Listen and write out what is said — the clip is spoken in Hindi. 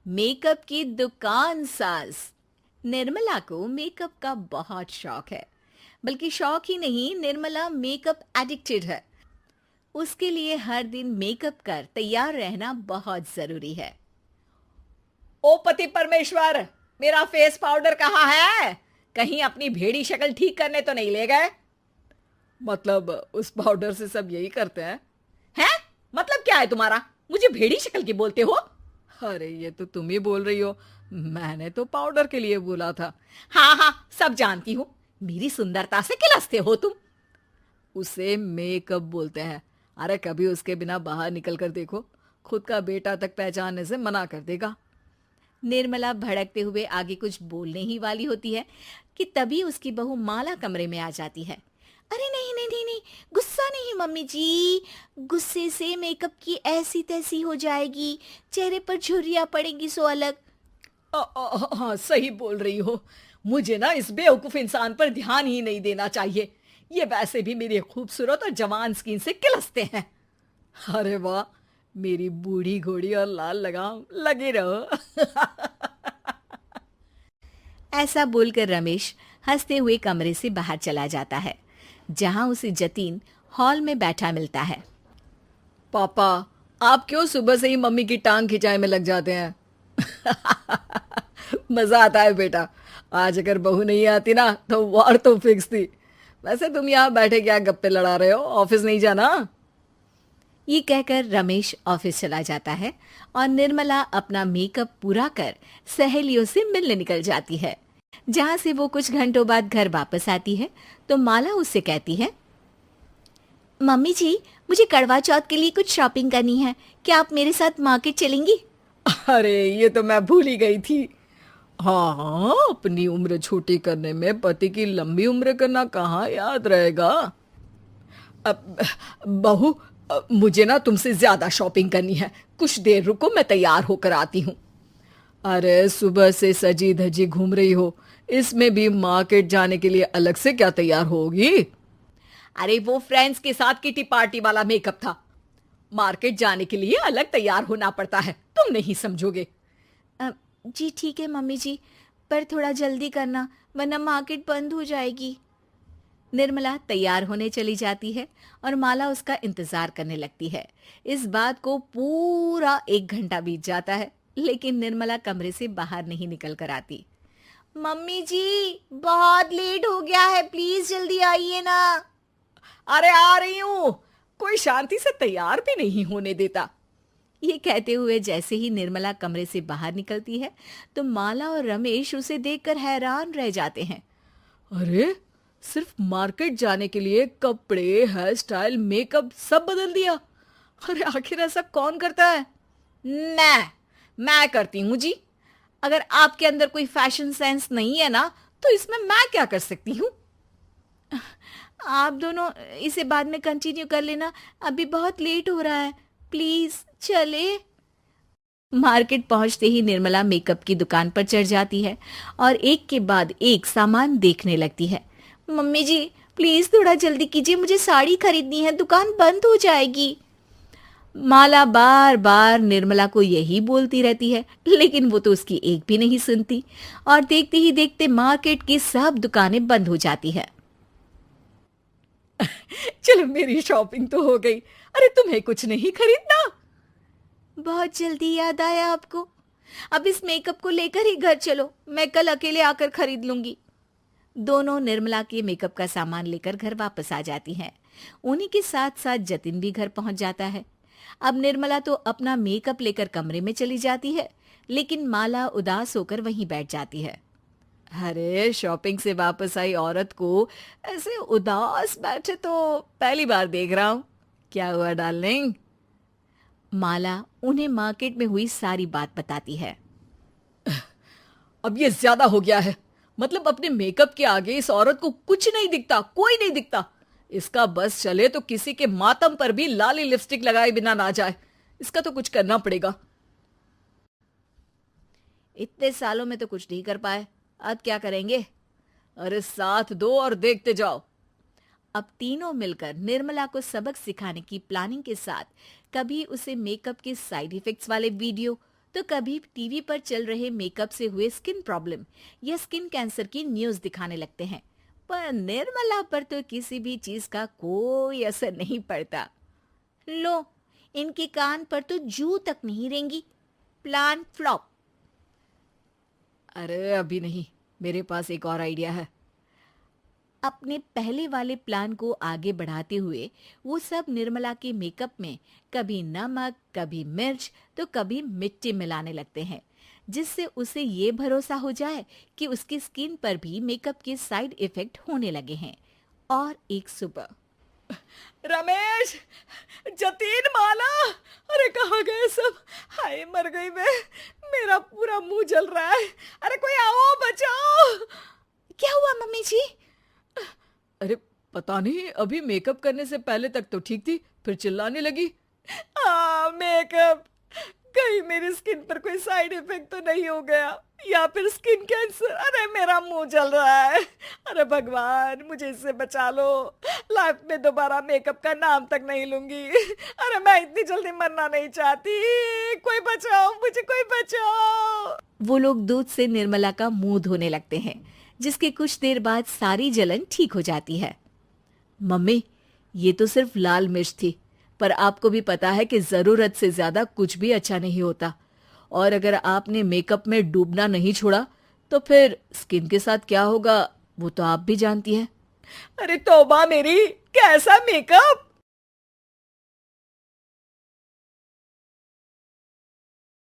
मेकअप की दुकान साज। निर्मला को मेकअप का बहुत शौक है। बल्कि शौक ही नहीं, निर्मला मेकअप एडिक्टेड है। उसके लिए हर दिन मेकअप कर तैयार रहना बहुत जरूरी है। ओ पति परमेश्वर, मेरा फेस पाउडर कहाँ है? कहीं अपनी भेड़ी शक्ल ठीक करने तो नहीं ले गए? मतलब उस पाउडर से सब यही करते हैं? हैं? मतलब क्या है तुम्हारा? मुझे भेड़ी शक्ल की बोलते हो? अरे ये तो तुम ही बोल रही हो, मैंने तो पाउडर के लिए बोला था। हाँ हाँ, सब जानती हूँ। मेरी सुंदरता से किलसते हो तुम। उसे मेकअप बोलते हैं। अरे कभी उसके बिना बाहर निकल कर देखो, खुद का बेटा तक पहचानने से मना कर देगा। निर्मला भड़कते हुए आगे कुछ बोलने ही वाली होती है कि तभी उसकी बहू माला कमरे में आ जाती है। अरे नहीं नहीं नहीं नहीं, गुस्सा नहीं मम्मी जी। गुस्से से मेकअप की ऐसी तैसी हो जाएगी, चेहरे पर झुर्रियां पड़ेगी सो अलग। हाँ सही बोल रही हो। मुझे ना इस बेवकूफ इंसान पर ध्यान ही नहीं देना चाहिए। ये वैसे भी मेरी खूबसूरत और जवान स्किन से किलसते हैं। अरे वाह, मेरी बूढ़ी घोड़ी और लाल लगाम, लगे रहो। ऐसा बोलकर रमेश हंसते हुए कमरे से बाहर चला जाता है, जहां उसे जतीन हॉल में बैठा मिलता है। पापा, आप क्यों सुबह से ही मम्मी की टांग खिंचाई में लग जाते हैं? मजा आता है बेटा। आज अगर बहू नहीं आती ना तो वार तो फिक्स थी। वैसे तुम यहाँ बैठे क्या गप्पे लड़ा रहे हो? ऑफिस नहीं जाना? ये कहकर रमेश ऑफिस चला जाता है और निर्मला अपना मेकअप पूरा कर सहेलियों से मिलने निकल जाती है। जहां से वो कुछ घंटों बाद घर वापस आती है तो माला उससे कहती है, मम्मी जी, मुझे करवा चौथ के लिए कुछ शॉपिंग करनी है। क्या आप मेरे साथ मार्केट चलेंगी? अरे ये तो मैं भूल ही गई थी। हाँ हाँ, अपनी उम्र छोटी करने में पति की लंबी उम्र करना कहाँ याद रहेगा। अब बहू, मुझे ना तुमसे ज्यादा शॉपिंग करनी है। कुछ देर रुको, मैं तैयार होकर आती हूँ। अरे सुबह से सजी धजी घूम रही हो, इसमें भी मार्केट जाने के लिए अलग से क्या तैयार होगी? अरे वो फ्रेंड्स के साथ किटी पार्टी वाला मेकअप था। मार्केट जाने के लिए अलग तैयार होना पड़ता है, तुम नहीं समझोगे। जी ठीक है मम्मी जी, पर थोड़ा जल्दी करना वरना मार्केट बंद हो जाएगी। निर्मला तैयार होने चली जाती है और माला उसका इंतजार करने लगती है। इस बात को पूरा 1 घंटा बीत जाता है, लेकिन निर्मला कमरे से बाहर नहीं निकल कर आती। मम्मी जी, बहुत लेट हो गया है, प्लीज जल्दी आइए ना। अरे आ रही हूँ। कोई शांति से तैयार भी नहीं होने देता। ये कहते हुए जैसे ही निर्मला कमरे से बाहर निकलती है तो माला और रमेश उसे देखकर हैरान रह जाते हैं। अरे सिर्फ मार्केट जाने के लिए कपड़े, हेयर स्टाइल, मेकअप सब बदल दिया। अरे आखिर ऐसा कौन करता है? मैं करती हूँ जी। अगर आपके अंदर कोई फैशन सेंस नहीं है ना तो इसमें मैं क्या कर सकती हूँ? आप दोनों इसे बाद में कंटिन्यू कर लेना, अभी बहुत लेट हो रहा है, प्लीज चले। मार्केट पहुंचते ही निर्मला मेकअप की दुकान पर चढ़ जाती है और एक के बाद एक सामान देखने लगती है। मम्मी जी, प्लीज थोड़ा जल्दी कीजिए, मुझे साड़ी खरीदनी है, दुकान बंद हो जाएगी। माला बार बार निर्मला को यही बोलती रहती है, लेकिन वो तो उसकी एक भी नहीं सुनती और देखते ही देखते मार्केट की सब दुकानें बंद हो जाती है। चलो मेरी शॉपिंग तो हो गई। अरे तुम्हें कुछ नहीं खरीदना? बहुत जल्दी याद आया आपको? अब इस मेकअप को लेकर ही घर चलो, मैं कल अकेले आकर खरीद लूंगी। दोनों निर्मला के मेकअप का सामान लेकर घर वापस आ जाती हैं। उन्हीं के साथ साथ जतिन भी घर पहुंच जाता है। अब निर्मला तो अपना मेकअप लेकर कमरे में चली जाती है, लेकिन माला उदास होकर वहीं बैठ जाती है। अरे शॉपिंग से वापस आई औरत को ऐसे उदास बैठे तो पहली बार देख रहा हूँ। क्या हुआ डार्लिंग? माला उन्हें मार्केट में हुई सारी बात बताती है। अब ये ज्यादा हो गया है। मतलब अपने मेकअप के आगे इस औरत को कुछ नहीं दिखता, कोई नहीं दिखता। इसका बस चले तो किसी के मातम पर भी लाली लिपस्टिक लगाए बिना ना जाए। इसका तो कुछ करना पड़ेगा। इतने सालों में तो कुछ नहीं कर पाए, अब क्या करेंगे? अरे साथ दो और देखते जाओ। अब तीनों मिलकर निर्मला को सबक सिखाने की प्लानिंग के साथ कभी उसे मेकअप के साइड इफेक्ट्स वाले वीडियो तो कभी टीवी पर चल रहे मेकअप से हुए स्किन प्रॉब्लम या स्किन कैंसर की न्यूज़ दिखाने लगते हैं। पर निर्मला पर तो किसी भी चीज का कोई असर नहीं पड़ता। लो, इनके कान पर तो जू तक नहीं रेंगी। Plan flop. अरे अभी नहीं, मेरे पास एक और आइडिया है। अपने पहले वाले प्लान को आगे बढ़ाते हुए वो सब निर्मला के मेकअप में कभी नमक, कभी मिर्च तो कभी मिट्टी मिलाने लगते हैं, जिससे उसे ये भरोसा हो जाए कि उसकी स्किन पर भी मेकअप के साइड इफेक्ट होने लगे हैं। और एक सुबह रमेश, जतीन, माला, अरे कहाँ गए सब? हाय मर गई मैं, मेरा पूरा मुंह जल रहा है। अरे कोई आओ, बचाओ। क्या हुआ मम्मी जी? अरे पता नहीं, अभी मेकअप करने से पहले तक तो ठीक थी, फिर चिल्लाने लगी। मेकअप, कहीं मेरी स्किन पर कोई साइड इफेक्ट तो नहीं हो गया, या फिर स्किन कैंसर। अरे मेरा मुंह जल रहा है। अरे भगवान, मुझे इससे बचा लो। लाइफ में दोबारा मेकअप का नाम तक नहीं लूंगी। अरे मैं इतनी जल्दी मरना नहीं चाहती। कोई बचाओ मुझे, कोई बचाओ। वो लोग दूध से निर्मला का मुंह धोने लगते हैं, जिसके कुछ देर बाद सारी जलन ठीक हो जाती है। मम्मी, ये तो सिर्फ लाल मिर्च थी, पर आपको भी पता है कि जरूरत से ज्यादा कुछ भी अच्छा नहीं होता। और अगर आपने मेकअप में डूबना नहीं छोड़ा तो फिर स्किन के साथ क्या होगा वो तो आप भी जानती हैं। अरे तौबा मेरी, कैसा मेकअप!